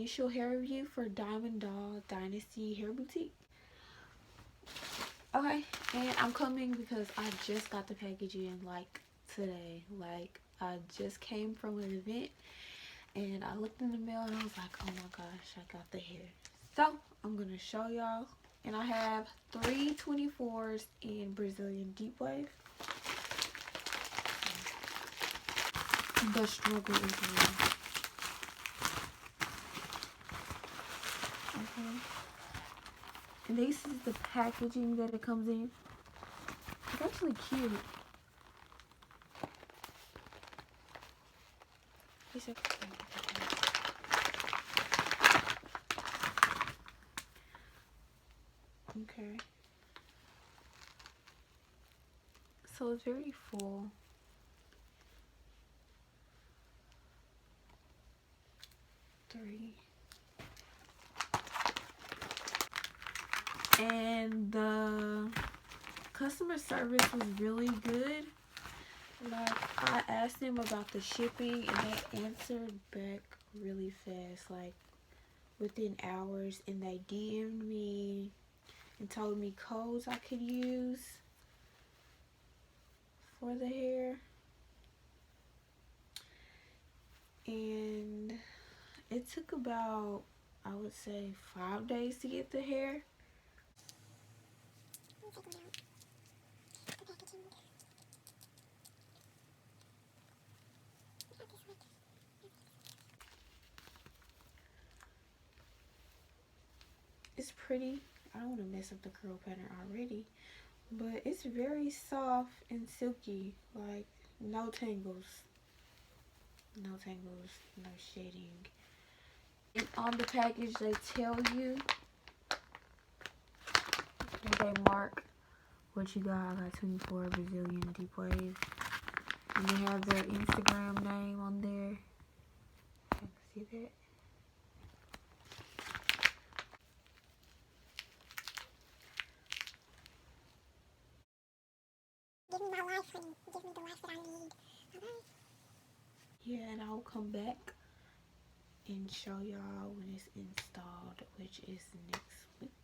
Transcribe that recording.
initial hair review for Diamond Doll Dynasty Hair Boutique. Okay, and I'm coming because I just got the packaging like today. Like, I just came from an event and I looked in the mail and I was like, oh my gosh, I got the hair. So I'm gonna show y'all, and I have 3 24s in Brazilian Deepwave. The struggle is real. Okay. And this is the packaging that it comes in. It's actually cute. Okay. So it's very full. And the customer service was really good. Like, I asked them about the shipping and they answered back really fast, like within hours, and they DM'd me and told me codes I could use for the hair. And it took about, I would say, 5 days to get the hair. It's pretty. I don't want to mess up the curl pattern already, but it's very soft and silky. Like, no tangles, no shading. And on the package they tell you, they mark what you got. I got 24 Brazilian Deepwave, and they have their Instagram name on there. You can see that. Give me my life and give me the life that I need. Okay? Yeah, and I'll come back and show y'all when it's installed, which is next week.